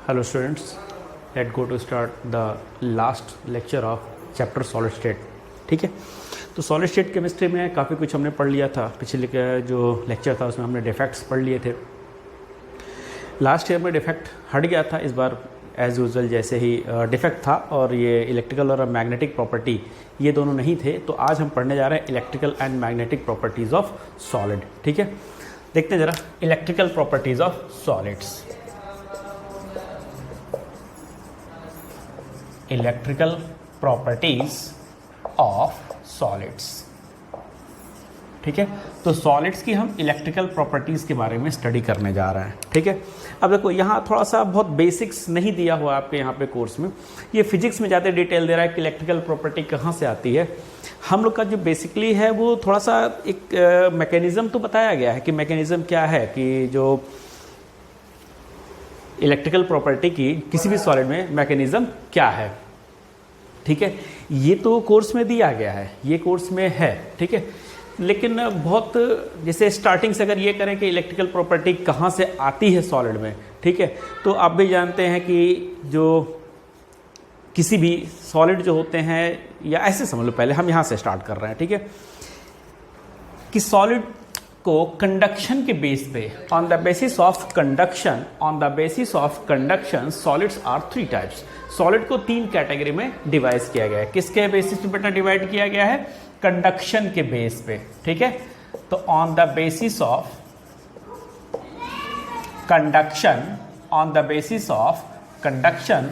Hello students, let's go to start the last lecture of chapter solid state. ठीक है, तो solid state chemistry में काफ़ी कुछ हमने पढ़ लिया था. पिछले जो लेक्चर था उसमें हमने डिफेक्ट्स पढ़ लिए थे. लास्ट ईयर में डिफेक्ट हट गया था, इस बार एज यूजुअल जैसे ही डिफेक्ट था और ये इलेक्ट्रिकल और मैग्नेटिक प्रॉपर्टी ये दोनों नहीं थे. तो आज हम पढ़ने जा रहे हैं electrical and magnetic properties of solid. ठीक है, देखते हैं ज़रा electrical properties of solids. Electrical properties of solids. ठीक है, तो सॉलिड्स की हम इलेक्ट्रिकल प्रॉपर्टीज के बारे में स्टडी करने जा रहे हैं. ठीक है, अब देखो यहाँ थोड़ा सा बहुत बेसिक्स नहीं दिया हुआ आपके यहाँ पे कोर्स में. ये फिजिक्स में ज़्यादा डिटेल दे रहा है कि इलेक्ट्रिकल प्रॉपर्टी कहाँ से आती है. हम लोग का जो बेसिकली है वो थोड़ा सा एक मैकेनिज्म तो बताया गया है कि मैकेनिज्म क्या है, कि जो इलेक्ट्रिकल प्रॉपर्टी की किसी भी सॉलिड में मैकेनिज्म क्या है. ठीक है, ये तो कोर्स में दिया गया है, ये कोर्स में है. ठीक है, लेकिन बहुत जैसे स्टार्टिंग से अगर ये करें कि इलेक्ट्रिकल प्रॉपर्टी कहाँ से आती है सॉलिड में. ठीक है, तो आप भी जानते हैं कि जो किसी भी सॉलिड जो होते हैं, या ऐसे समझ लो, पहले हम यहाँ से स्टार्ट कर रहे हैं. ठीक है, कि सॉलिड को कंडक्शन के बेस पे on the basis of conduction solids are 3 types. Solid को 3 कैटेगरी में डिवाइड किया गया है. किसके बेसिस पे बेटा डिवाइड किया गया है? कंडक्शन के बेस पे. ठीक है, तो on the basis of conduction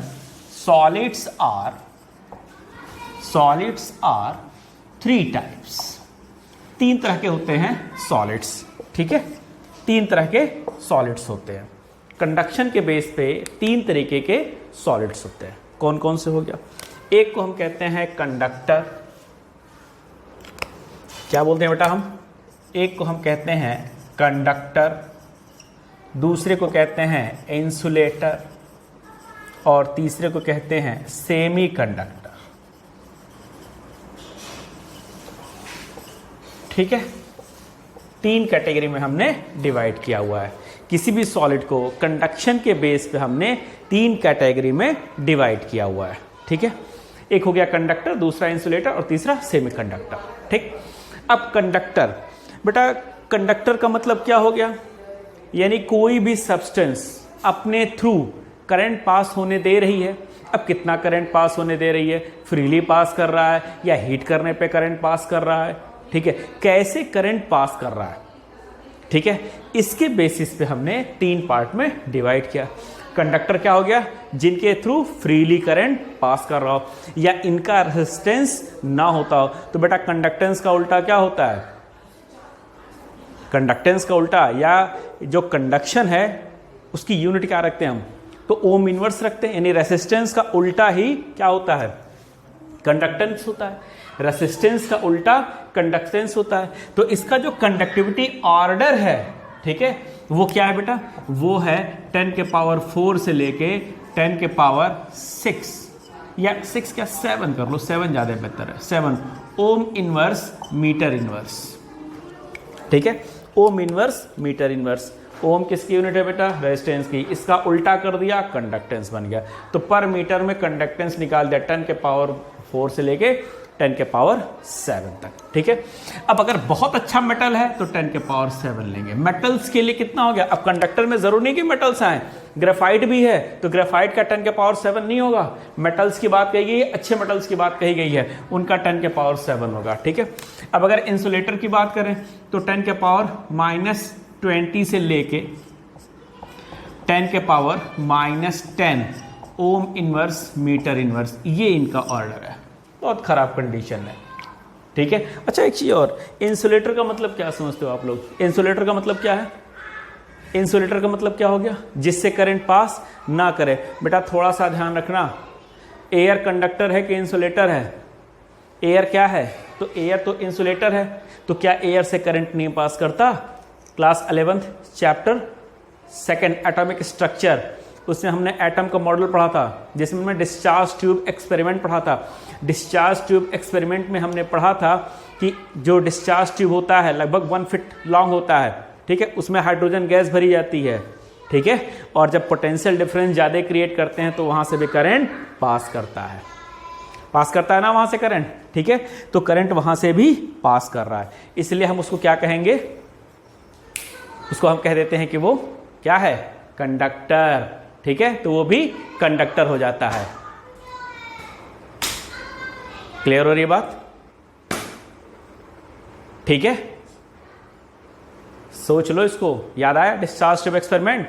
solids are 3 types. 3 तरह के होते हैं सॉलिड्स. ठीक है, 3 तरह के सॉलिड्स होते हैं. कंडक्शन के बेस पे 3 तरीके के सॉलिड्स होते हैं. कौन कौन से हो गया? एक को हम कहते हैं कंडक्टर. क्या बोलते हैं बेटा हम? एक को हम कहते हैं कंडक्टर, दूसरे को कहते हैं इंसुलेटर, और तीसरे को कहते हैं सेमी कंडक्टर. ठीक है, 3 कैटेगरी में हमने डिवाइड किया हुआ है. किसी भी सॉलिड को कंडक्शन के बेस पे हमने 3 कैटेगरी में डिवाइड किया हुआ है. ठीक है, एक हो गया कंडक्टर, दूसरा इंसुलेटर और तीसरा सेमी कंडक्टर. ठीक, अब कंडक्टर, बेटा कंडक्टर का मतलब क्या हो गया? यानी कोई भी सब्सटेंस अपने थ्रू करंट पास होने दे रही है. अब कितना करंट पास होने दे रही है? फ्रीली पास कर रहा है या हीट करने पे करंट पास कर रहा है. ठीक है, कैसे करंट पास कर रहा है. ठीक है, इसके बेसिस पे हमने 3 पार्ट में डिवाइड किया. कंडक्टर क्या हो गया? जिनके थ्रू फ्रीली करंट पास कर रहा हो या इनका रेजिस्टेंस ना होता हो. तो बेटा कंडक्टेंस का उल्टा क्या होता है? कंडक्टेंस का उल्टा, या जो कंडक्शन है उसकी यूनिट क्या रखते हैं हम? तो ओम इनवर्स रखते हैं. यानी रेजिस्टेंस का उल्टा ही क्या होता है? कंडक्टेंस होता है. रेजिस्टेंस का उल्टा कंडक्टेंस होता है. तो इसका जो कंडक्टिविटी ऑर्डर है, ठीक है, वो क्या है बेटा? वो है 10 के पावर 4 से लेके 10 के पावर 6, या 6 क्या 7 कर लो, 7 ज्यादा बेहतर है. 7 ओम इनवर्स मीटर इनवर्स. ठीक है, ohm inverse metre inverse. Ohm किसकी यूनिट है बेटा? रेजिस्टेंस की. इसका उल्टा कर दिया, कंडक्टेंस बन गया. तो पर मीटर में कंडक्टेंस निकाल दिया 10 के पावर 4 से लेके 10 के पावर 7 तक. ठीक है, अब अगर बहुत अच्छा मेटल है तो 10 के पावर 7 लेंगे. मेटल्स के लिए कितना हो गया? अब कंडक्टर में जरूर नहीं कि मेटल्स आए, ग्रेफाइट भी है तो ग्रेफाइट का 10 के पावर 7 नहीं होगा. मेटल्स की बात कही गई है, अच्छे मेटल्स की बात कही गई है, उनका 10 के पावर 7 होगा. ठीक है, अब अगर इंसुलेटर की बात करें तो 10 के पावर -20 से लेके 10 के power -10 ohm inverse metre inverse, ये इनका ऑर्डर है. बहुत खराब कंडीशन है. ठीक है, अच्छा एक चीज और, इंसुलेटर का मतलब क्या समझते हो आप लोग? इंसुलेटर का मतलब क्या है? इंसुलेटर का मतलब क्या हो गया? जिससे करंट पास ना करे. बेटा थोड़ा सा ध्यान रखना, एयर कंडक्टर है कि इंसुलेटर है? एयर क्या है? तो एयर तो इंसुलेटर है. तो क्या एयर से करंट नहीं पास करता? Class 11th chapter 2 atomic structure, उसमें हमने एटम का मॉडल पढ़ा था, जिसमें हमने डिस्चार्ज ट्यूब एक्सपेरिमेंट पढ़ा था. डिस्चार्ज ट्यूब एक्सपेरिमेंट में हमने पढ़ा था कि जो डिस्चार्ज ट्यूब होता है लगभग 1 फीट लॉन्ग होता है. ठीक है, उसमें हाइड्रोजन गैस भरी जाती है. ठीक है। और जब पोटेंशियल डिफरेंस ज़्यादा क्रिएट करते हैं तो वहाँ से भी करंट पास करता है ना वहाँ से करंट, ठीक है। तो करंट वहाँ से भी पास कर रहा है, इसलिए हम उसको क्या कहेंगे, उसको हम कह देते हैं कि वो क्या है, कंडक्टर, ठीक है। तो वो भी कंडक्टर हो जाता है। क्लियर हो रही है बात, ठीक है। सोच लो इसको, याद आया discharge tube experiment,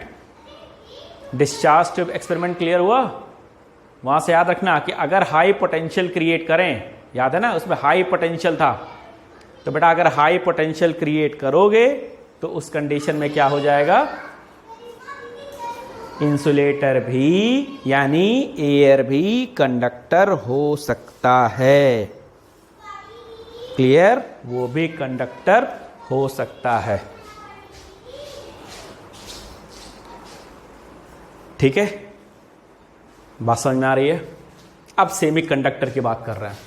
discharge tube experiment clear हुआ। वहां से याद रखना कि अगर हाई पोटेंशियल क्रिएट करें, याद है ना उसमें हाई पोटेंशियल था, तो बेटा अगर हाई पोटेंशियल क्रिएट करोगे तो उस कंडीशन में क्या हो जाएगा, इंसुलेटर भी यानी एयर भी कंडक्टर हो सकता है। क्लियर, वो भी कंडक्टर हो सकता है, ठीक है। बात समझ में आ रही है। अब सेमीकंडक्टर की बात कर रहे हैं।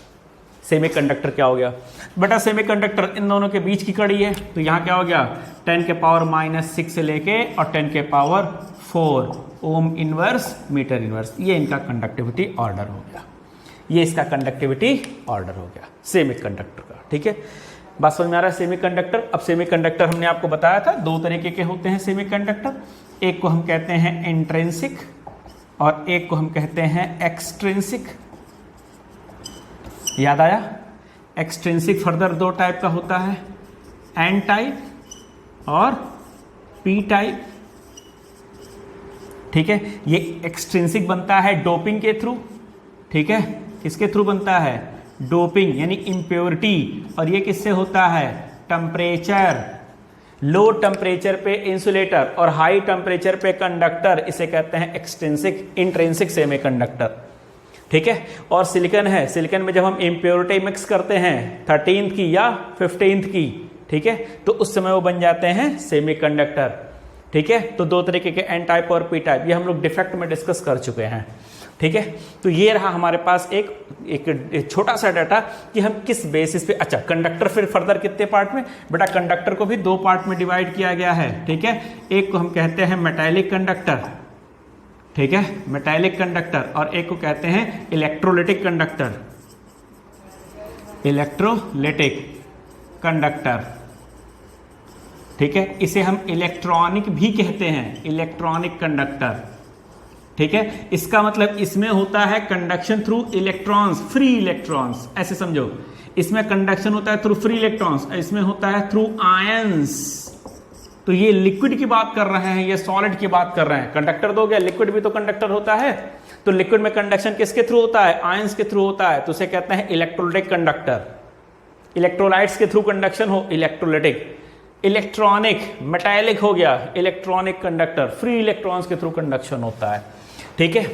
सेमीकंडक्टर क्या हो गया बेटा, सेमीकंडक्टर इन दोनों के बीच की कड़ी है, तो यहां क्या हो गया 10 के पावर -6 से लेके और 10 के power 4 ohm inverse metre inverse, ये इनका कंडक्टिविटी ऑर्डर हो गया, ये इसका कंडक्टिविटी ऑर्डर हो गया सेमीकंडक्टर का, ठीक है। बात समझ में आ रहा है सेमीकंडक्टर। अब सेमीकंडक्टर हमने आपको बताया था दो तरीके के होते हैं सेमीकंडक्टर, एक को हम कहते हैं इंट्रिंसिक और एक को हम कहते हैं एक्सट्रिंसिक। याद आया, एक्सट्रिंसिक फर्दर दो टाइप का होता है, एन टाइप और पी टाइप, ठीक है। ये एक्सट्रिंसिक बनता है डोपिंग के थ्रू, ठीक है। किसके थ्रू बनता है, डोपिंग यानी इम्प्योरिटी, और ये किससे होता है, टेम्परेचर, लो टेम्परेचर पे इंसुलेटर और हाई टेम्परेचर पे कंडक्टर, इसे कहते हैं एक्सट्रिंसिक इंट्रिंसिक सेमीकंडक्टर, ठीक है। और सिलिकॉन है, सिलिकॉन में जब हम इम्प्योरिटी मिक्स करते हैं 13th की या 15th की, ठीक है, तो उस समय वो बन जाते हैं सेमीकंडक्टर, ठीक है। तो दो तरीके के एन टाइप और पी टाइप, ये हम लोग डिफेक्ट में डिस्कस कर चुके हैं, ठीक है। तो ये रहा हमारे पास एक छोटा सा डाटा कि हम किस बेसिस पे, अच्छा कंडक्टर फिर फर्दर कितने पार्ट में, बेटा कंडक्टर को भी दो पार्ट में डिवाइड किया गया है, ठीक है। एक को हम कहते हैं मेटालिक कंडक्टर, ठीक है, मेटालिक कंडक्टर, और एक को कहते हैं इलेक्ट्रोलिटिक कंडक्टर, इलेक्ट्रोलिटिक कंडक्टर, ठीक है। इसे हम इलेक्ट्रॉनिक भी कहते हैं, इलेक्ट्रॉनिक कंडक्टर, ठीक है। इसका मतलब इसमें होता है conduction through electrons, free electrons, ऐसे समझो, इसमें कंडक्शन होता है थ्रू फ्री इलेक्ट्रॉन्स, इसमें होता है थ्रू आयंस। तो ये लिक्विड की बात कर रहे हैं, ये सॉलिड की बात कर रहे हैं। कंडक्टर तो हो गया, लिक्विड भी तो कंडक्टर होता है, तो लिक्विड में कंडक्शन किसके थ्रू होता है, आयंस के थ्रू होता है, तो उसे कहते हैं इलेक्ट्रोलिटिक कंडक्टर। इलेक्ट्रोलाइट्स के थ्रू कंडक्शन हो इलेक्ट्रोलिटिक, इलेक्ट्रॉनिक मेटालिक हो गया इलेक्ट्रॉनिक कंडक्टर, फ्री इलेक्ट्रॉन्स के थ्रू कंडक्शन होता है, ठीक है।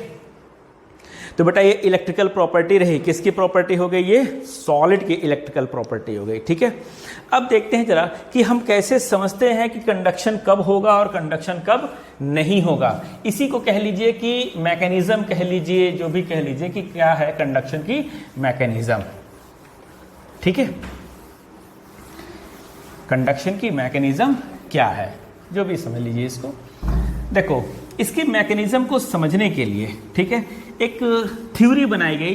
तो बेटा ये इलेक्ट्रिकल प्रॉपर्टी रही, किसकी प्रॉपर्टी हो गई, ये सॉलिड की इलेक्ट्रिकल प्रॉपर्टी हो गई, ठीक है। अब देखते हैं जरा कि हम कैसे समझते हैं कि कंडक्शन कब होगा और कंडक्शन कब नहीं होगा। इसी को कह लीजिए कि मैकेनिज्म कह लीजिए, जो भी कह लीजिए कि क्या है कंडक्शन की मैकेनिज्म, ठीक है। कंडक्शन की मैकेनिज्म क्या है, जो भी समझ लीजिए इसको। देखो इसकी मैकेनिज्म को समझने के लिए, ठीक है, एक थ्योरी बनाई गई,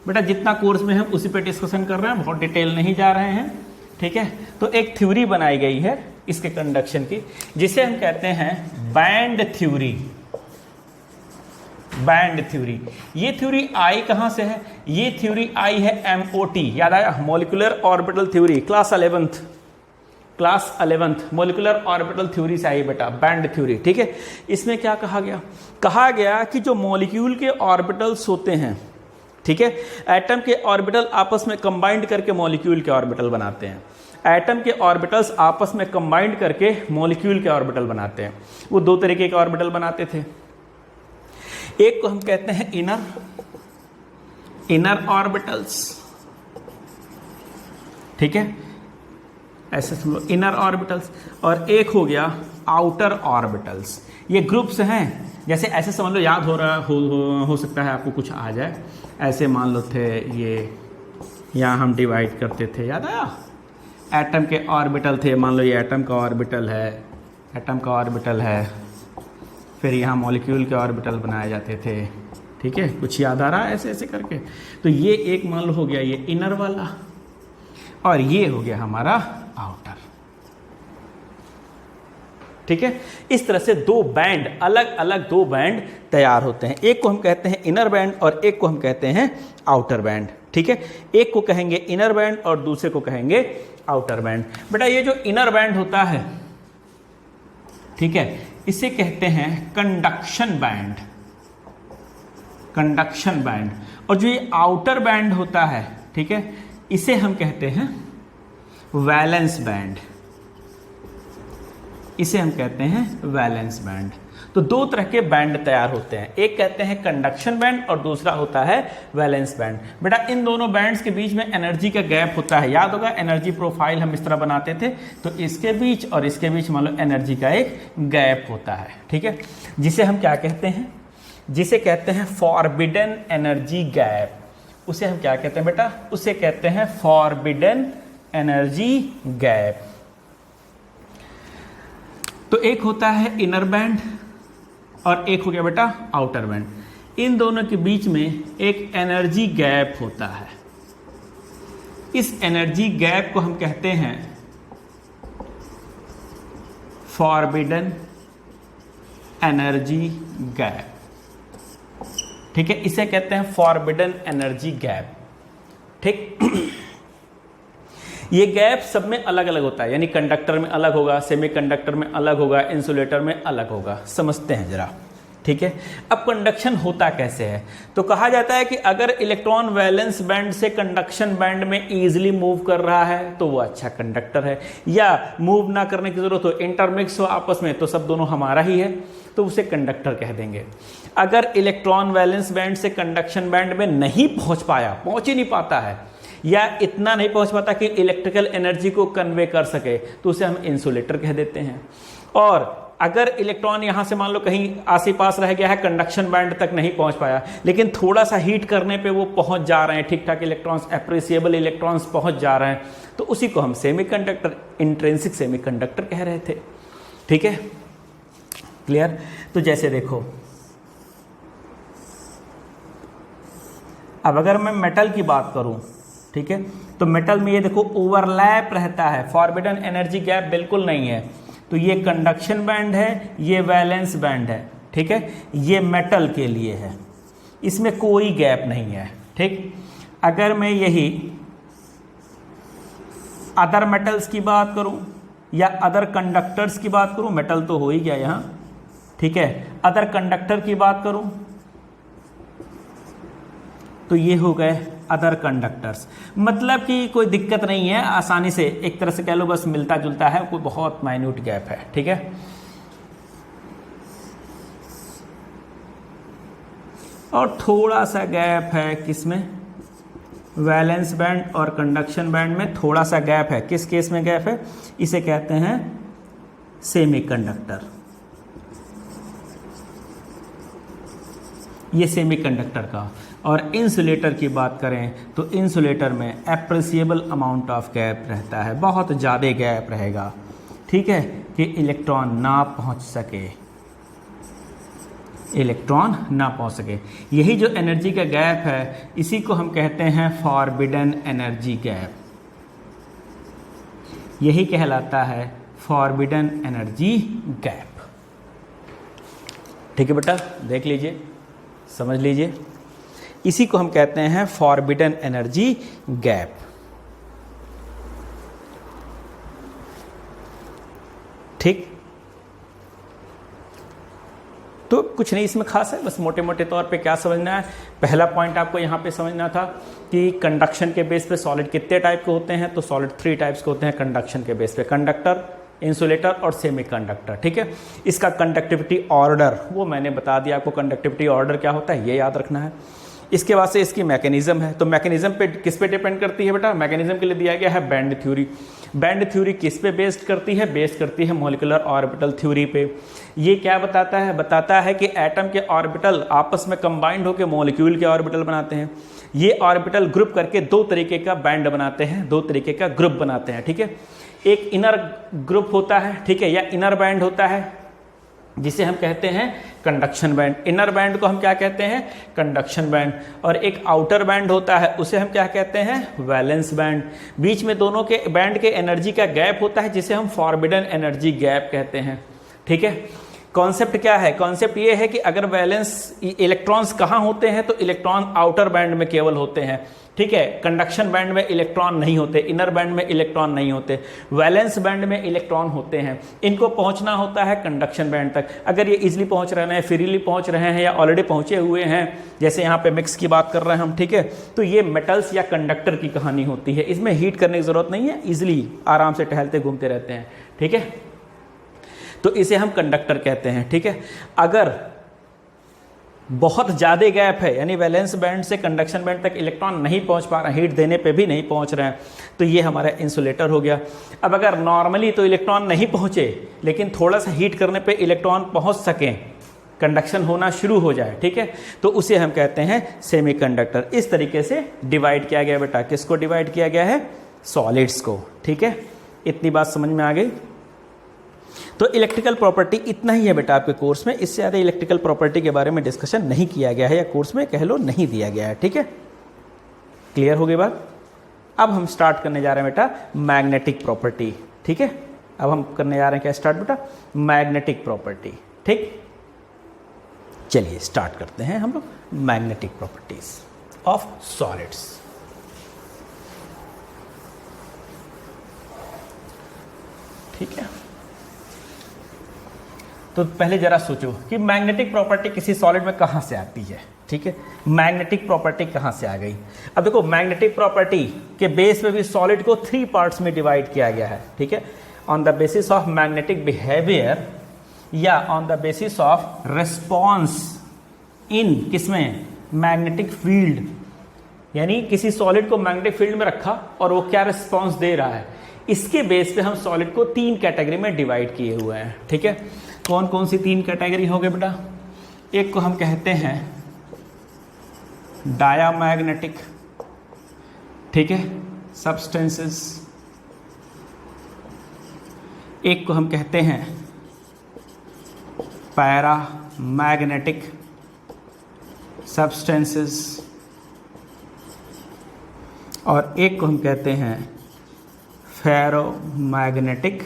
बेटा जितना कोर्स में हम उसी पे डिस्कशन कर रहे हैं, बहुत डिटेल नहीं जा रहे हैं, ठीक है। तो एक थ्योरी बनाई गई है इसके कंडक्शन की, जिसे हम कहते हैं बैंड थ्योरी, बैंड थ्योरी। ये थ्योरी आई कहां से है, ये थ्योरी आई है MOT, याद आया, molecular orbital theory, class 11th molecular orbital theory से आई बेटा, बैंड थ्योरी, ठीक है। इसमें क्या कहा गया कि जो मॉलिक्यूल के ऑर्बिटल्स होते हैं, ठीक है, एटम के ऑर्बिटल आपस में कंबाइंड करके मॉलिक्यूल के ऑर्बिटल बनाते हैं, एटम के ऑर्बिटल्स आपस में कंबाइंड करके मॉलिक्यूल के ऑर्बिटल बनाते हैं। वो दो तरीके के ऑर्बिटल बनाते थे, एक को हम कहते हैं इनर ऑर्बिटल्स, ठीक है, ऐसे समझो इनर ऑर्बिटल्स, और एक हो गया आउटर ऑर्बिटल्स। ये ग्रुप्स हैं, जैसे ऐसे समझ लो, याद हो रहा हो सकता है आपको कुछ आ जाए, ऐसे मान लो थे ये, यहाँ हम डिवाइड करते थे, याद आया, एटम के ऑर्बिटल थे, मान लो ये एटम का ऑर्बिटल है, एटम का ऑर्बिटल है, फिर यहाँ मॉलिक्यूल के ऑर्बिटल बनाए जाते थे, ठीक है, कुछ याद आ रहा है ऐसे ऐसे करके। तो ये एक मान लो हो गया ये इनर वाला, और ये हो गया हमारा आउटर, ठीक है। इस तरह से दो बैंड, अलग अलग दो बैंड तैयार होते हैं। एक को हम कहते हैं इनर बैंड और एक को हम कहते हैं आउटर बैंड, ठीक है। एक को कहेंगे इनर बैंड और दूसरे को कहेंगे आउटर बैंड। बेटा ये जो इनर बैंड होता है, ठीक है, इसे कहते हैं कंडक्शन बैंड, कंडक्शन बैंड। और जो ये आउटर बैंड होता है, ठीक है, इसे हम कहते हैं वैलेंस बैंड, इसे हम कहते हैं वैलेंस बैंड। तो दो तरह के बैंड तैयार होते हैं, एक कहते हैं कंडक्शन बैंड और दूसरा होता है वैलेंस बैंड। बेटा इन दोनों बैंड्स के बीच में एनर्जी का गैप होता है, याद होगा एनर्जी प्रोफाइल हम इस तरह बनाते थे, तो इसके बीच और इसके बीच मान लो एनर्जी का एक गैप होता है, ठीक है, जिसे हम क्या कहते हैं, जिसे कहते हैं फॉरबिडन एनर्जी गैप। उसे हम क्या कहते हैं बेटा, उसे कहते हैं फॉरबिडन एनर्जी गैप। तो एक होता है इनर बैंड और एक हो गया बेटा आउटर बैंड। इन दोनों के बीच में एक एनर्जी गैप होता है, इस एनर्जी गैप को हम कहते हैं फॉरबिडन एनर्जी गैप, ठीक है, इसे कहते हैं फॉरबिडन एनर्जी गैप, ठीक। ये गैप सब में अलग अलग होता है, यानी कंडक्टर में अलग होगा, सेमीकंडक्टर में अलग होगा, इंसुलेटर में अलग होगा। समझते हैं जरा, ठीक है। अब कंडक्शन होता कैसे है, तो कहा जाता है कि अगर इलेक्ट्रॉन वैलेंस बैंड से कंडक्शन बैंड में इजीली मूव कर रहा है तो वो अच्छा कंडक्टर है, या मूव ना करने की जरूरत हो, इंटरमिक्स हो आपस में, तो सब दोनों हमारा ही है, तो उसे कंडक्टर कह देंगे। अगर इलेक्ट्रॉन वैलेंस बैंड से कंडक्शन बैंड में नहीं पहुंच पाया, पहुंच ही नहीं पाता है, या इतना नहीं पहुंच पाता कि इलेक्ट्रिकल एनर्जी को कन्वे कर सके, तो उसे हम इंसुलेटर कह देते हैं। और अगर इलेक्ट्रॉन यहां से मान लो कहीं आस पास रह गया है, कंडक्शन बैंड तक नहीं पहुंच पाया, लेकिन थोड़ा सा हीट करने पे वो पहुंच जा रहे हैं, ठीक ठाक इलेक्ट्रॉन्स, एप्रिसिएबल इलेक्ट्रॉन्स पहुंच जा रहे हैं, तो उसी को हम सेमीकंडक्टर, इंट्रिंसिक सेमीकंडक्टर कह रहे थे, ठीक है, क्लियर। तो जैसे देखो, अब अगर मैं मेटल की बात करूं, ठीक है, तो मेटल में ये देखो ओवरलैप रहता है, फॉरबिडन एनर्जी गैप बिल्कुल नहीं है। तो ये कंडक्शन बैंड है, ये वैलेंस बैंड है, ठीक है, ये मेटल के लिए है, इसमें कोई गैप नहीं है, ठीक। अगर मैं यही अदर मेटल्स की बात करूं या अदर कंडक्टर्स की बात करूं, मेटल तो हो ही गया यहां, ठीक है, अदर कंडक्टर की बात करूं तो ये हो गए अदर कंडक्टर्स। मतलब कि कोई दिक्कत नहीं है, आसानी से एक तरह से कह लो, बस मिलता जुलता है, कोई बहुत माइन्यूट गैप है, ठीक है। और थोड़ा सा गैप है किसमें, वैलेंस बैंड और कंडक्शन बैंड में थोड़ा सा गैप है। किस केस में गैप है, इसे कहते हैं सेमीकंडक्टर, ये सेमीकंडक्टर का। और इंसुलेटर की बात करें तो इंसुलेटर में एप्रिसिएबल अमाउंट ऑफ गैप रहता है, बहुत ज़्यादा गैप रहेगा, ठीक है, कि इलेक्ट्रॉन ना पहुंच सके, इलेक्ट्रॉन ना पहुंच सके। यही जो एनर्जी का गैप है, इसी को हम कहते हैं फॉरबिडन एनर्जी गैप, यही कहलाता है फॉरबिडन एनर्जी गैप, ठीक है बेटा, देख लीजिए, समझ लीजिए, इसी को हम कहते हैं फॉरबिडन एनर्जी गैप, ठीक। तो कुछ नहीं इसमें खास है, बस मोटे मोटे तौर पे क्या समझना है, पहला पॉइंट आपको यहाँ पे समझना था कि कंडक्शन के बेस पे सॉलिड कितने टाइप के होते हैं, तो सॉलिड 3 टाइप्स के होते हैं कंडक्शन के बेस पे, कंडक्टर, इंसुलेटर और सेमीकंडक्टर, ठीक है। इसका कंडक्टिविटी ऑर्डर वो मैंने बता दिया आपको, कंडक्टिविटी ऑर्डर क्या होता है ये याद रखना है। इसके बाद से इसकी मैकेनिज्म है, तो मैकेनिज्म पे किस पे डिपेंड करती है बेटा, मैकेनिज्म के लिए दिया गया है बैंड थ्योरी। बैंड थ्योरी किस पे बेस्ड करती है, बेस्ड करती है मॉलिक्यूलर ऑर्बिटल थ्योरी पे। ये क्या बताता है, बताता है कि एटम के ऑर्बिटल आपस में कंबाइंड होकर मॉलिक्यूल के ऑर्बिटल बनाते हैं। ये ऑर्बिटल ग्रुप करके दो तरीके का बैंड बनाते हैं, दो तरीके का ग्रुप बनाते हैं, ठीक है। एक इनर ग्रुप होता है, ठीक है, या इनर बैंड होता है, जिसे हम कहते हैं कंडक्शन बैंड। इनर बैंड को हम क्या कहते हैं? Conduction band. और एक आउटर बैंड होता है, उसे हम क्या कहते हैं? Valence band. बीच में दोनों के बैंड के एनर्जी का गैप होता है, जिसे हम फॉरबिडन एनर्जी गैप कहते हैं। ठीक है, कॉन्सेप्ट क्या है? कॉन्सेप्ट ये है कि अगर वैलेंस इलेक्ट्रॉन्स कहाँ होते हैं, तो इलेक्ट्रॉन आउटर बैंड में केवल होते हैं। ठीक है, कंडक्शन बैंड में इलेक्ट्रॉन नहीं होते, इनर बैंड में इलेक्ट्रॉन नहीं होते, वैलेंस बैंड में इलेक्ट्रॉन होते हैं। इनको पहुंचना होता है कंडक्शन बैंड तक। अगर ये इजीली पहुंच रहे हैं, फ्रीली पहुंच रहे हैं, या ऑलरेडी पहुंचे हुए हैं, जैसे यहाँ पे मिक्स की बात कर रहे हैं हम, ठीक है, तो ये मेटल्स या कंडक्टर की कहानी होती है। इसमें हीट करने की जरूरत नहीं है, इजिली आराम से टहलते घूमते रहते हैं। ठीक है, तो इसे हम कंडक्टर कहते हैं। ठीक है, अगर बहुत ज़्यादा गैप है, यानी वैलेंस बैंड से कंडक्शन बैंड तक इलेक्ट्रॉन नहीं पहुंच पा रहे हैं, हीट देने पे भी नहीं पहुंच रहे हैं, तो ये हमारा इंसुलेटर हो गया। अब अगर नॉर्मली तो इलेक्ट्रॉन नहीं पहुंचे, लेकिन थोड़ा सा हीट करने पे इलेक्ट्रॉन पहुंच सकें, कंडक्शन होना शुरू हो जाए, ठीक है, तो उसे हम कहते हैं सेमीकंडक्टर। इस तरीके से डिवाइड किया गया बेटा। किसको डिवाइड किया गया है? सॉलिड्स को। ठीक है, इतनी बात समझ में आ गई। तो इलेक्ट्रिकल प्रॉपर्टी इतना ही है बेटा आपके कोर्स में, इससे ज़्यादा इलेक्ट्रिकल प्रॉपर्टी के बारे में डिस्कशन नहीं किया गया है, या कोर्स में कह लो नहीं दिया गया है। ठीक है, क्लियर हो गई बात। अब हम स्टार्ट करने जा रहे हैं बेटा मैग्नेटिक प्रॉपर्टी। ठीक है, अब हम करने जा रहे हैं क्या स्टार्ट बेटा? Magnetic property. ठीक, चलिए स्टार्ट करते हैं हम लोग मैग्नेटिक प्रॉपर्टीज ऑफ सॉलिड्स। ठीक है, तो पहले जरा सोचो कि मैग्नेटिक प्रॉपर्टी किसी सॉलिड में कहाँ से आती है। ठीक है, मैग्नेटिक प्रॉपर्टी कहाँ से आ गई? अब देखो, मैग्नेटिक प्रॉपर्टी के बेस पे भी सॉलिड को 3 पार्ट्स में डिवाइड किया गया है। ठीक है, on the basis of magnetic behaviour, या on the basis of response in किसमें? Magnetic field. यानी किसी सॉलिड को मैग्नेटिक फील्ड में रखा और वो क्या रिस्पॉन्स दे रहा है, इसके बेस पे हम सॉलिड को 3 कैटेगरी में डिवाइड किए हुए हैं। ठीक है, कौन कौन सी 3 कैटेगरी हो गए बेटा? एक को हम कहते हैं डायामैग्नेटिक, ठीक है, सब्सटेंसेस। एक को हम कहते हैं पैरामैग्नेटिक सब्सटेंसेस, और एक को हम कहते हैं फेरोमैग्नेटिक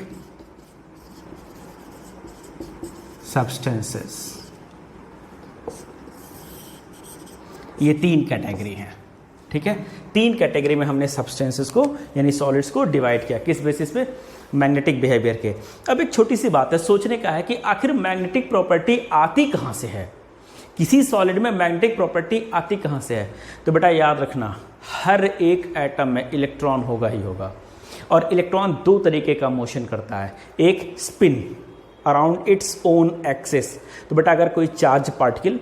सब्सटेंसेस। ये 3 कैटेगरी हैं। ठीक है, 3 कैटेगरी में हमने सब्सटेंसेस को यानी सॉलिड्स को डिवाइड किया। किस बेसिस पे? मैग्नेटिक बिहेवियर के। अब एक छोटी सी बात है सोचने का है कि आखिर मैग्नेटिक प्रॉपर्टी आती कहाँ से है? किसी सॉलिड में मैग्नेटिक प्रॉपर्टी आती कहाँ से है? तो बेटा याद रखना, हर एक एटम में इलेक्ट्रॉन होगा ही होगा, और इलेक्ट्रॉन 2 तरीके का मोशन करता है। एक spin around its own axis. तो बेटा अगर कोई चार्ज पार्टिकल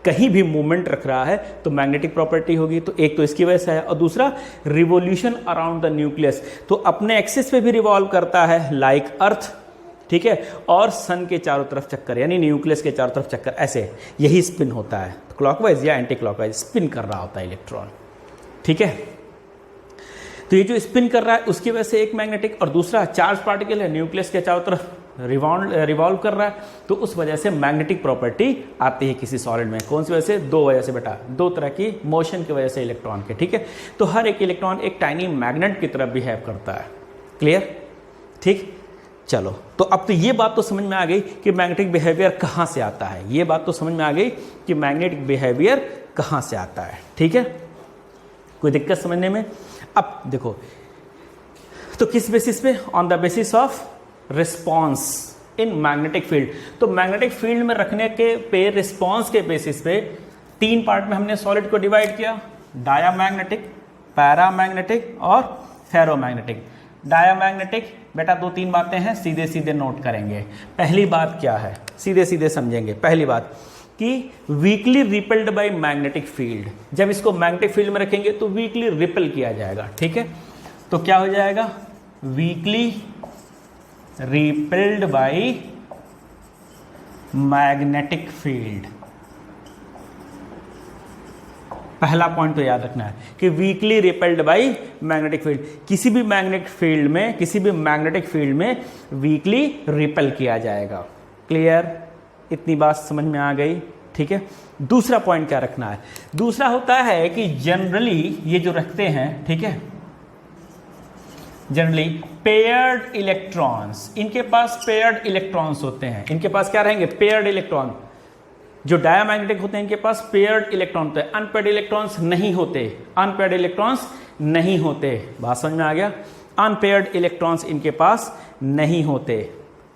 कहीं भी मूवमेंट रख रहा है तो मैग्नेटिक प्रॉपर्टी होगी। तो एक तो इसकी वजह से है, और दूसरा रिवोल्यूशन अराउंड द न्यूक्लियस, तो अपने एक्सिस पे भी रिवॉल्व करता है लाइक अर्थ। ठीक है, और सन के चारों तरफ चक्कर, यानी न्यूक्लियस के चारों तरफ चक्कर, ऐसे यही स्पिन होता है। तो क्लॉकवाइज या एंटी क्लॉकवाइज स्पिन कर रहा होता है इलेक्ट्रॉन। ठीक है, तो ये जो स्पिन कर रहा है उसकी वजह से एक मैग्नेटिक, और दूसरा चार्ज पार्टिकल है न्यूक्लियस के चारों तरफ रिवॉल्व कर रहा है, तो उस वजह से मैग्नेटिक प्रॉपर्टी आती है किसी सॉलिड में। कौन सी वजह से? 2 वजह से बेटा, 2 तरह की मोशन की वजह से इलेक्ट्रॉन के। ठीक है, तो हर एक इलेक्ट्रॉन एक टाइनी मैग्नेट की तरफ बिहेव करता है। क्लियर? ठीक, चलो, तो अब तो ये बात तो समझ में आ गई कि मैग्नेटिक बिहेवियर कहाँ से आता है। ये बात तो समझ में आ गई कि मैग्नेटिक बिहेवियर कहाँ से आता है। ठीक है, कोई दिक्कत समझने में? अब देखो, तो किस बेसिस पे? On the basis of response in magnetic field. तो मैग्नेटिक फील्ड में रखने के पे रिस्पॉन्स के बेसिस पे 3 पार्ट में हमने सॉलिड को डिवाइड किया, डायामैग्नेटिक, पैरामैग्नेटिक और फेरोमैग्नेटिक। डायामैग्नेटिक बेटा 2-3 बातें हैं, सीधे सीधे नोट करेंगे। पहली बात क्या है, सीधे सीधे समझेंगे। पहली बात कि weekly repelled by magnetic field. जब इसको मैग्नेटिक फील्ड में रखेंगे तो वीकली रिपेल किया जाएगा। ठीक है, तो क्या हो जाएगा? Weekly repelled by magnetic field. पहला पॉइंट तो याद रखना है कि weekly repelled by magnetic field. किसी भी मैग्नेटिक फील्ड में वीकली रिपेल किया जाएगा। क्लियर? इतनी बात समझ में आ गई, ठीक है। दूसरा पॉइंट क्या रखना है, दूसरा होता है कि जनरली ये जो रखते हैं, ठीक है, जनरली पेयर्ड इलेक्ट्रॉन्स, इनके पास पेयर्ड इलेक्ट्रॉन्स होते हैं, इनके पास क्या रहेंगे, पेयर्ड इलेक्ट्रॉन। जो डायमैग्नेटिक होते हैं इनके पास पेयर्ड इलेक्ट्रॉन होते हैं, अनपेयर्ड इलेक्ट्रॉन्स नहीं होते, अनपेयर्ड इलेक्ट्रॉन्स नहीं होते। बात समझ में आ गया, अनपेयर्ड इलेक्ट्रॉन्स इनके पास नहीं होते,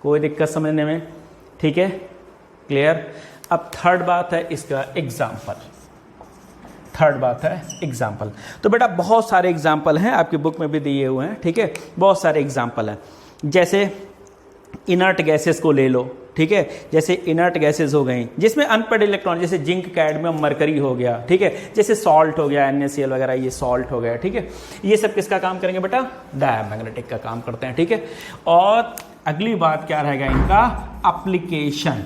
कोई दिक्कत समझने में, ठीक है, क्लियर। अब थर्ड बात है इसका एग्जाम्पल, थर्ड बात है एग्जाम्पल। तो बेटा बहुत सारे एग्जाम्पल हैं, आपकी बुक में भी दिए हुए हैं, ठीक है, बहुत सारे एग्जाम्पल हैं। जैसे इनर्ट गैसेस को ले लो, ठीक है, जैसे इनर्ट गैसेस हो गई जिसमें अनपेयर्ड इलेक्ट्रॉन, जैसे जिंक, कैडमियम, मरकरी हो गया, ठीक है, जैसे सॉल्ट हो गया, NaCl वगैरह, ये सॉल्ट हो गया, ठीक है, ये सब किसका काम करेंगे बेटा, डायमैग्नेटिक का काम करते हैं, ठीक है। और अगली बात क्या रहेगा इनका, एप्लीकेशन।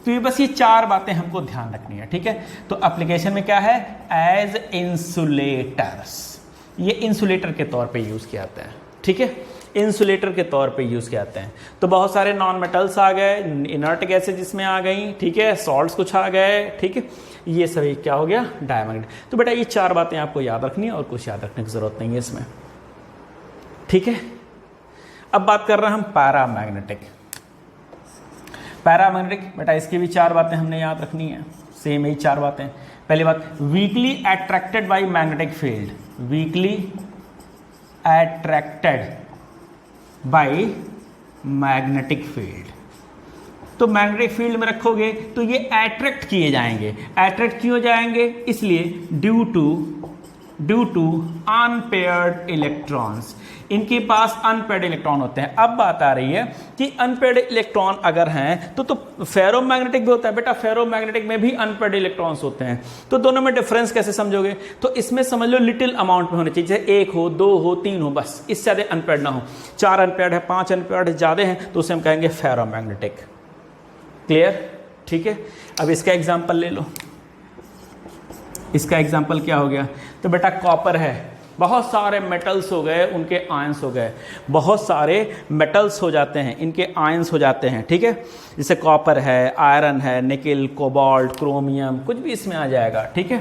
तो ये बस ये चार बातें हमको ध्यान रखनी है, ठीक है। तो एप्लीकेशन में क्या है, एज इंसुलेटर्स, ये इंसुलेटर के तौर पे यूज किए जाते हैं, ठीक है, इंसुलेटर के तौर पे यूज किए जाते हैं। तो बहुत सारे नॉन मेटल्स आ गए, इनर्ट गैसेज जिसमें आ गई, ठीक है, सॉल्ट्स कुछ आ गए, ठीक है, ये सभी क्या हो गया, डायमैग्नेटिक। तो बेटा ये चार बातें आपको याद रखनी है और कुछ याद रखने की जरूरत नहीं है इसमें, ठीक है। अब बात कर रहे हैं हम पैरामैग्नेटिक। पैरामैग्नेटिक बेटा इसकी भी चार बातें हमने याद रखनी है, सेम यही चार बातें। पहली बात, weekly attracted by magnetic field, weekly attracted by magnetic field. तो मैग्नेटिक फील्ड में रखोगे तो ये अट्रैक्ट किए जाएंगे, अट्रैक्ट क्यों जाएंगे, इसलिए ड्यू टू अनपेयर्ड इलेक्ट्रॉन्स, इनके पास अनपेयर्ड इलेक्ट्रॉन होते हैं। अब बात आ रही है कि अनपेयर्ड इलेक्ट्रॉन अगर हैं तो फेरोमैग्नेटिक भी होता है बेटा, फेरोमैग्नेटिक में भी अनपेयर्ड इलेक्ट्रॉन्स होते हैं। तो दोनों में डिफरेंस कैसे समझोगे, तो इसमें समझ लो लिटिल अमाउंट में होने चाहिए, जैसे 1 हो, 2 हो, 3 हो, बस इससे ज्यादा अनपेयर्ड ना हो। 4 अनपेयर्ड है, 5 अनपेयर्ड ज्यादा हैं तो उसे हम कहेंगे फेरोमैग्नेटिक, क्लियर, ठीक है। अब इसका एग्जाम्पल ले लो, इसका एग्जाम्पल क्या हो गया, तो बेटा कॉपर है, बहुत सारे मेटल्स हो गए, उनके आयंस हो गए, बहुत सारे मेटल्स हो जाते हैं, इनके आयंस हो जाते हैं, ठीक है। जैसे कॉपर है, आयरन है, निकिल, कोबाल्ट, क्रोमियम, कुछ भी इसमें आ जाएगा, ठीक है,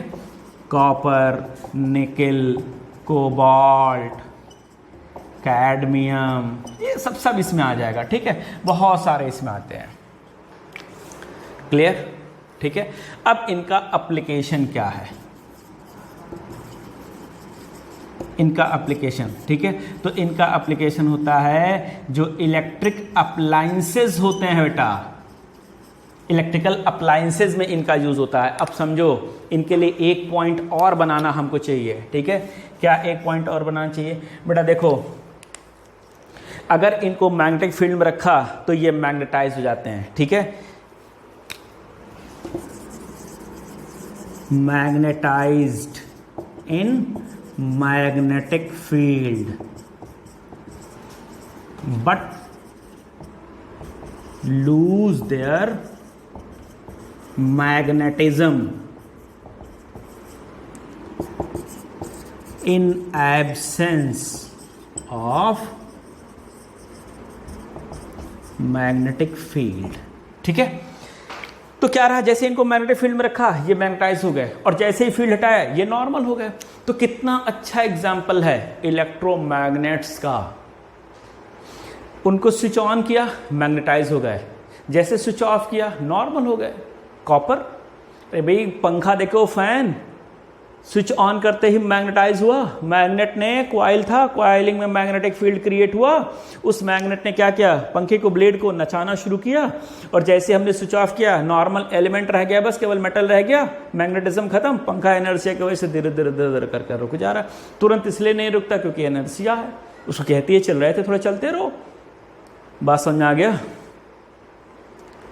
कॉपर, निकिल, कोबाल्ट, कैडमियम, ये सब इसमें आ जाएगा, ठीक है, बहुत सारे इसमें आते हैं, क्लियर, ठीक है। अब इनका एप्लीकेशन क्या है, इनका एप्लीकेशन, ठीक है, तो इनका एप्लीकेशन होता है जो इलेक्ट्रिक अप्लायंसेस होते हैं बेटा, इलेक्ट्रिकल अप्लायंसेस में इनका यूज होता है। अब समझो इनके लिए एक पॉइंट और बनाना हमको चाहिए, ठीक है, क्या एक पॉइंट और बनाना चाहिए बेटा, देखो अगर इनको मैग्नेटिक फील्ड में रखा तो ये मैग्नेटाइज हो जाते हैं, ठीक है, magnetised in magnetic field but lose their magnetism in absence of magnetic field, ठीक है। तो क्या रहा, जैसे इनको मैग्नेटिक फील्ड में रखा ये मैग्नेटाइज हो गए और जैसे ही फील्ड हटाया ये नॉर्मल हो गए। तो कितना अच्छा एग्जाम्पल है इलेक्ट्रोमैग्नेट्स का, उनको स्विच ऑन किया मैग्नेटाइज हो गए, जैसे स्विच ऑफ किया नॉर्मल हो गए। कॉपर, अरे भाई पंखा देखो, फैन स्विच ऑन करते ही मैग्नेटाइज हुआ, मैग्नेट ने कॉइल था, कॉइलिंग में मैग्नेटिक फील्ड क्रिएट हुआ, उस मैग्नेट ने क्या किया, पंखे को ब्लेड को नचाना शुरू किया और जैसे हमने स्विच ऑफ किया नॉर्मल एलिमेंट रह गया, बस केवल मेटल रह गया, मैग्नेटिज्म खत्म, पंखा इनर्शिया की वजह से धीरे धीरे धीरे धीरे कर रुक जा रहा है। तुरंत इसलिए नहीं रुकता क्योंकि इनर्शिया है, उसको कहती है चल रहे थे थोड़ा चलते रहो। बात समझ में आ गया,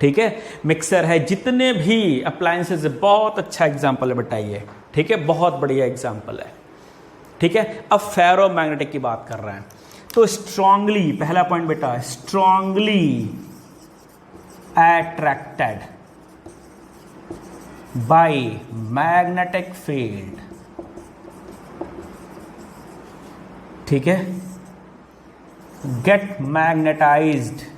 ठीक है। मिक्सर है, जितने भी अप्लायंसेस, बहुत अच्छा एग्जाम्पल है बताइए, ठीक है, बहुत बढ़िया एग्जाम्पल है, ठीक है। अब फेरोमैग्नेटिक की बात कर रहे हैं तो स्ट्रांगली, पहला पॉइंट बेटा, strongly attracted by magnetic field, ठीक है, get magnetised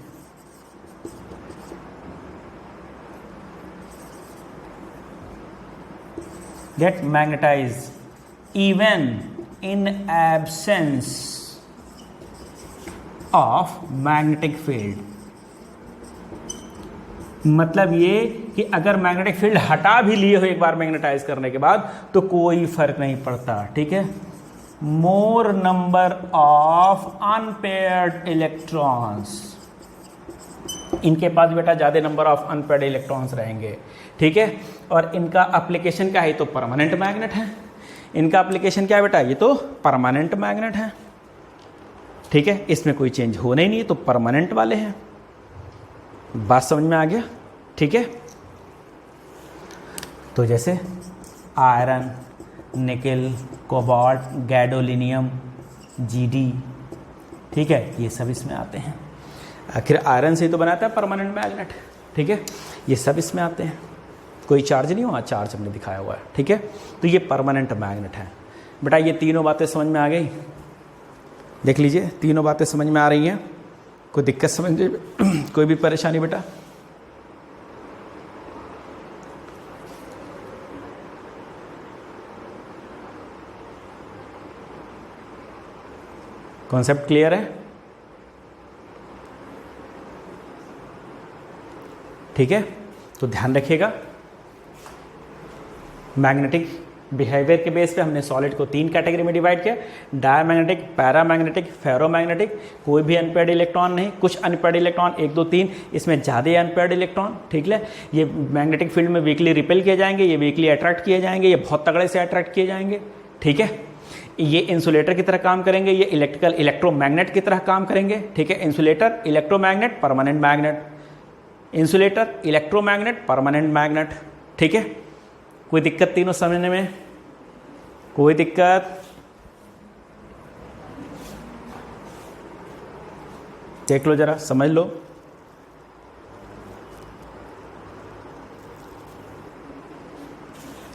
get magnetise even in absence of magnetic field. मतलब ये कि अगर मैग्नेटिक फील्ड हटा भी लिए हो एक बार मैग्नेटाइज करने के बाद तो कोई फर्क नहीं पड़ता, ठीक है। मोर नंबर ऑफ अनपेयर्ड इलेक्ट्रॉन्स, इनके पास बेटा ज्यादा नंबर ऑफ अनपेयर्ड इलेक्ट्रॉन्स रहेंगे, ठीक है। और इनका एप्लीकेशन क्या है, तो परमानेंट मैग्नेट है। इनका एप्लीकेशन क्या है बेटा, ये तो परमानेंट मैग्नेट है, ठीक है। इसमें कोई चेंज होना ही नहीं है, तो परमानेंट वाले हैं। बात समझ में आ गया, ठीक है। तो जैसे iron, nickel, cobalt, gadolinium, GD, ठीक है, ये सब इसमें आते हैं। आखिर आयरन से ही तो बनाता है परमानेंट मैग्नेट, ठीक है। ये सब इसमें आते हैं, कोई चार्ज नहीं हुआ, चार्ज हमने दिखाया हुआ है, ठीक है। तो ये परमानेंट मैग्नेट है बेटा। ये तीनों बातें समझ में आ गई, देख लीजिए तीनों बातें समझ में आ रही हैं। कोई दिक्कत समझ, कोई भी परेशानी बेटा? कॉन्सेप्ट क्लियर है, ठीक है। तो ध्यान रखिएगा, मैग्नेटिक बिहेवियर के बेस पे हमने सॉलिड को 3 कैटेगरी में डिवाइड किया, डायमैग्नेटिक, पैरामैग्नेटिक, फेरोमैग्नेटिक। कोई भी अनपेयर्ड इलेक्ट्रॉन नहीं, कुछ अनपेयर्ड इलेक्ट्रॉन 1 2 3, इसमें ज़्यादा अनपेयर्ड इलेक्ट्रॉन, ठीक है। ये मैग्नेटिक फील्ड में वीकली रिपेल किए जाएंगे, ये वीकली अट्रैक्ट किए जाएंगे, ये बहुत तगड़े से अट्रैक्ट किए जाएंगे, ठीक है। ये इंसुलेटर की तरह काम करेंगे, ये इलेक्ट्रिकल इलेक्ट्रोमैग्नेट की तरह काम करेंगे, ठीक है। Insulator, electromagnet, permanent magnet, insulator, electromagnet, permanent magnet, ठीक है। कोई दिक्कत तीनों समझने में? कोई दिक्कत? देख लो जरा, समझ लो।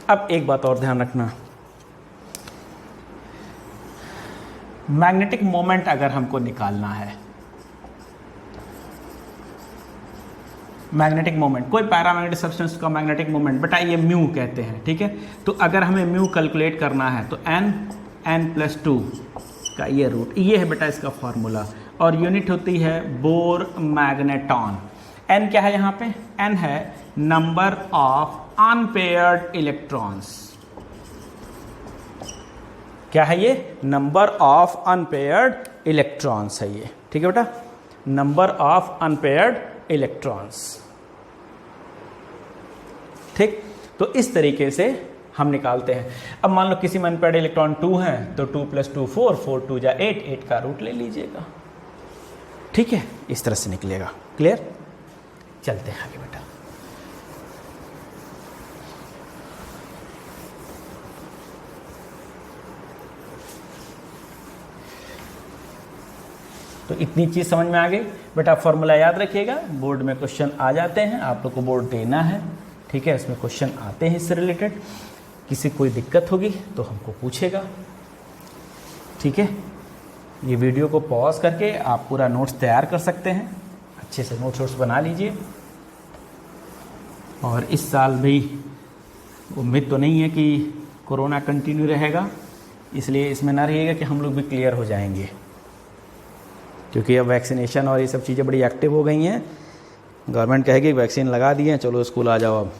अब एक बात और ध्यान रखना, मैग्नेटिक मोमेंट अगर हमको निकालना है, मैग्नेटिक मोमेंट, कोई पैरामैग्नेटिक सब्सटेंस का मैग्नेटिक मोमेंट बेटा ये म्यू कहते हैं, ठीक है। तो अगर हमें म्यू कैलकुलेट करना है तो n+2 का ये रूट, ये है बेटा इसका फॉर्मूला, और यूनिट होती है बोर मैग्नेटॉन। n क्या है यहाँ पे? n है नंबर ऑफ अनपेयर्ड इलेक्ट्रॉन्स। क्या है ये? नंबर ऑफ अनपेयर्ड इलेक्ट्रॉन्स है ये, ठीक है बेटा, नंबर ऑफ अनपेयर्ड इलेक्ट्रॉन्स, ठीक। तो इस तरीके से हम निकालते हैं। अब मान लो किसी में अनपेयर्ड इलेक्ट्रॉन 2 है तो 2 + 2 4, 4 2 जा 8, 8 का रूट ले लीजिएगा, ठीक है। इस तरह से निकलेगा। क्लियर? चलते हैं आगे बेटा। तो इतनी चीज़ समझ में आ गई बेटा। फॉर्मूला याद रखिएगा, बोर्ड में क्वेश्चन आ जाते हैं, आप लोग को बोर्ड देना है, ठीक है। इसमें क्वेश्चन आते हैं इससे रिलेटेड। किसी कोई दिक्कत होगी तो हमको पूछेगा, ठीक है। ये वीडियो को पॉज करके आप पूरा नोट्स तैयार कर सकते हैं, अच्छे से नोट्स बना लीजिए। और इस साल भी उम्मीद तो नहीं है कि कोरोना कंटिन्यू रहेगा, इसलिए इसमें ना रहिएगा कि हम लोग भी क्लियर हो जाएंगे, क्योंकि अब वैक्सीनेशन और ये सब चीज़ें बड़ी एक्टिव हो गई हैं। गवर्नमेंट कहेगी वैक्सीन लगा दिए, चलो स्कूल आ जाओ अब।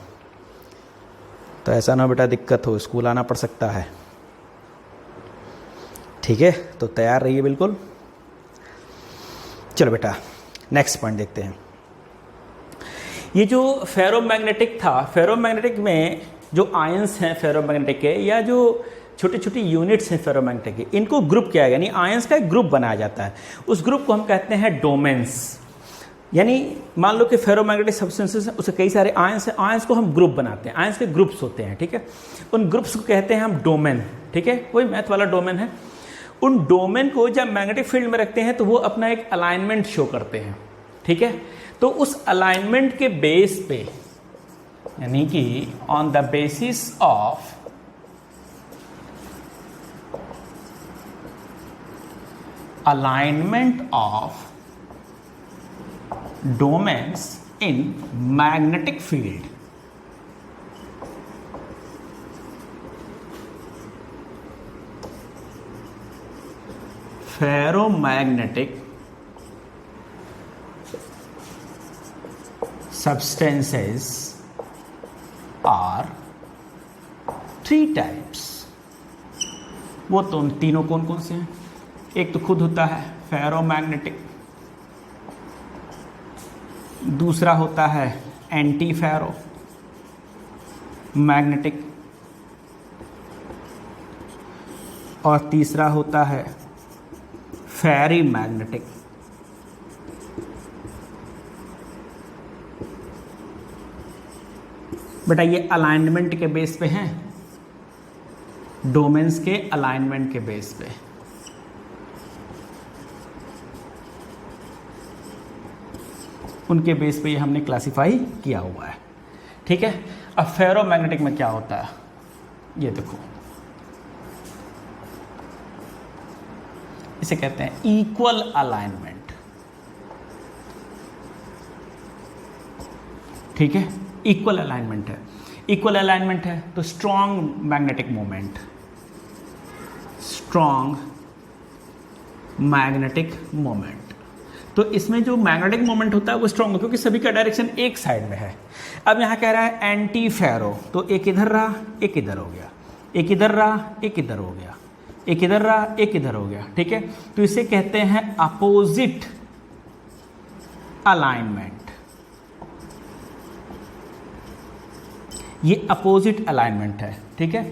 तो ऐसा ना बेटा दिक्कत हो, स्कूल आना पड़ सकता है, ठीक है। तो तैयार रहिए बिल्कुल। चलो बेटा नेक्स्ट पॉइंट देखते हैं। ये जो फेरोमैग्नेटिक था, फेरोमैग्नेटिक में जो आयंस हैं फेरोमैग्नेटिक के, या जो छोटी छोटी यूनिट्स हैं फेरोमैग्नेटिक की, इनको ग्रुप किया गया, यानी आयंस का एक ग्रुप बनाया जाता है। उस ग्रुप को हम कहते हैं डोमेन्स। यानी मान लो कि फेरोमैग्नेटिक सब्सटेंसेस हैं, उसके कई सारे आयंस हैं, आयंस को हम ग्रुप बनाते हैं, आयंस के ग्रुप्स होते हैं, ठीक है। उन ग्रुप्स को कहते हैं हम डोमेन, ठीक है। वही मैथ वाला डोमेन है। उन डोमेन को जब मैग्नेटिक फील्ड में रखते हैं तो वो अपना एक अलाइनमेंट शो करते हैं, ठीक है। तो उस अलाइनमेंट के बेस पे, यानी कि on the basis of alignment of domains in magnetic field, ferromagnetic substances are three types. वो तो तीनों कौन कौन से हैं? एक तो खुद होता है फेरोमैग्नेटिक, दूसरा होता है एंटी फेरो मैग्नेटिक, और तीसरा होता है फेरी मैग्नेटिक. बेटा ये अलाइनमेंट के बेस पे हैं, डोमेन्स के अलाइनमेंट के बेस पे. उनके बेस पे ये हमने क्लासिफाई किया हुआ है. ठीक है. अब फेरोमैग्नेटिक में क्या होता है ये देखो, इसे कहते हैं इक्वल अलाइनमेंट. ठीक है, इक्वल अलाइनमेंट है. इक्वल अलाइनमेंट है तो strong magnetic moment, strong magnetic moment. तो इसमें जो मैग्नेटिक मोमेंट होता है वो स्ट्रॉन्ग, क्योंकि सभी का डायरेक्शन एक साइड में है. अब यहाँ कह रहा है एंटी फेरो, तो एक इधर रहा एक इधर हो गया, एक इधर रहा एक इधर हो गया, एक इधर रहा एक इधर हो गया. ठीक है, तो इसे कहते हैं अपोजिट अलाइनमेंट. ये अपोजिट अलाइनमेंट है. ठीक है,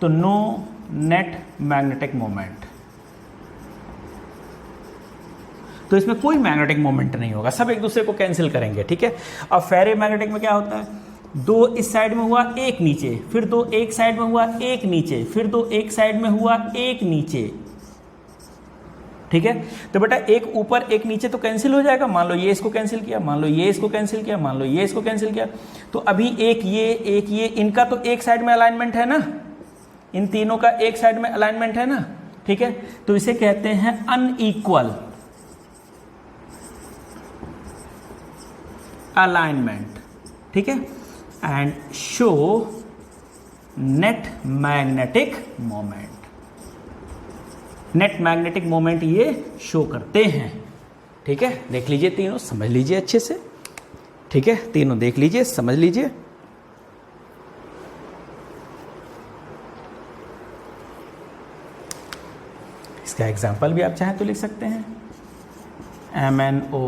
तो नो नेट मैग्नेटिक मोमेंट, तो इसमें कोई मैग्नेटिक मोमेंट नहीं होगा, सब एक दूसरे को कैंसिल करेंगे. ठीक है. अब फेरोमैग्नेटिक में क्या होता है, दो इस साइड में हुआ एक नीचे, फिर दो एक साइड में हुआ एक नीचे, फिर दो एक साइड में हुआ एक नीचे. ठीक है, तो बेटा एक ऊपर एक नीचे तो कैंसिल हो जाएगा. मान लो ये इसको कैंसिल किया, मान लो ये इसको कैंसिल किया, मान लो ये इसको कैंसिल किया, तो अभी एक ये इनका तो एक साइड में अलाइनमेंट है ना, इन तीनों का एक साइड में अलाइनमेंट है ना. ठीक है, तो इसे कहते हैं अनइक्वल अलाइनमेंट. ठीक है, and show net magnetic moment. Net magnetic moment ये शो करते हैं. ठीक है, देख लीजिए तीनों, समझ लीजिए अच्छे से. ठीक है, तीनों देख लीजिए, समझ लीजिए. इसका एग्जाम्पल भी आप चाहें तो लिख सकते हैं. MnO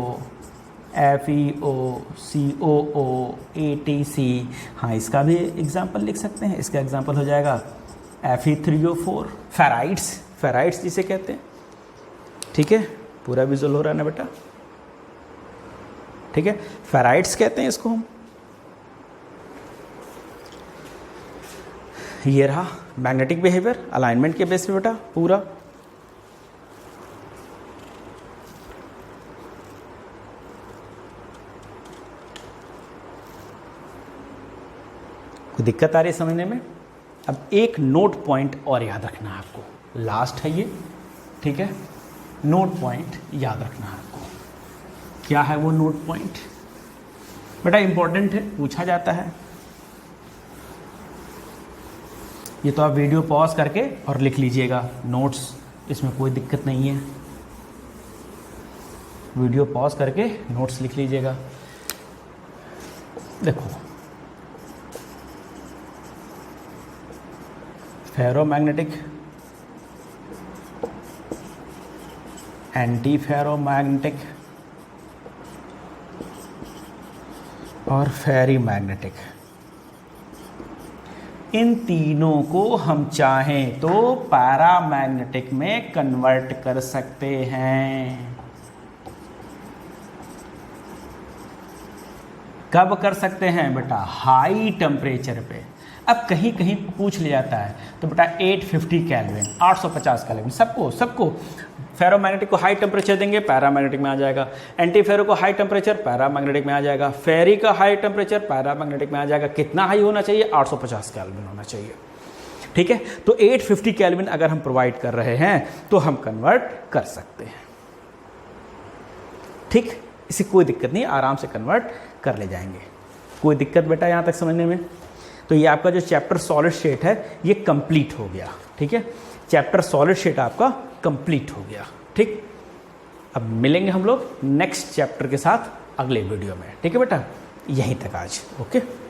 FeO COO ATC. हाँ, इसका भी एग्जाम्पल लिख सकते हैं. इसका एग्जाम्पल हो जाएगा Fe3O4 फेराइड्स. फेराइड्स जिसे कहते हैं. ठीक है, पूरा विजुअल हो रहा है ना बेटा. ठीक है, फेराइड्स कहते हैं इसको हम. ये रहा मैग्नेटिक बिहेवियर अलाइनमेंट के बेस पे बेटा पूरा. कोई दिक्कत आ रही है समझने में? अब एक नोट पॉइंट और याद रखना है आपको, लास्ट है ये. ठीक है, नोट पॉइंट याद रखना है आपको. क्या है वो नोट पॉइंट? बेटा इंपॉर्टेंट है, पूछा जाता है. ये तो आप वीडियो पॉज करके और लिख लीजिएगा नोट्स, इसमें कोई दिक्कत नहीं है. वीडियो पॉज करके नोट्स लिख लीजिएगा. देखो, फेरोमैग्नेटिक, एंटी फेरोमैग्नेटिक और फेरी मैग्नेटिक. इन तीनों को हम चाहें तो पैरामैग्नेटिक में कन्वर्ट कर सकते हैं. कब कर सकते हैं बेटा? हाई टेम्परेचर पे. अब कहीं कहीं पूछ लिया जाता है तो बेटा 850 केल्विन, 850 केल्विन. सबको फेरोमैग्नेटिक को हाई टेम्परेचर देंगे, पैरामैग्नेटिक में आ जाएगा. एंटी फेरो को हाई टेम्परेचर, पैरामैग्नेटिक में आ जाएगा. फेरी का हाई टेम्परेचर, पैरामैग्नेटिक में आ जाएगा. कितना हाई होना चाहिए? 850 केल्विन होना चाहिए. ठीक है, तो 850 केल्विन अगर हम प्रोवाइड कर रहे हैं तो हम कन्वर्ट कर सकते हैं. ठीक, इसे कोई दिक्कत नहीं, आराम से कन्वर्ट कर ले जाएंगे. कोई दिक्कत बेटा यहाँ तक समझने में? तो ये आपका जो चैप्टर सॉलिड स्टेट है ये कंप्लीट हो गया. ठीक है, चैप्टर सॉलिड स्टेट आपका कंप्लीट हो गया. ठीक, अब मिलेंगे हम लोग नेक्स्ट चैप्टर के साथ अगले वीडियो में। ठीक है बेटा, यहीं तक आज। ओके।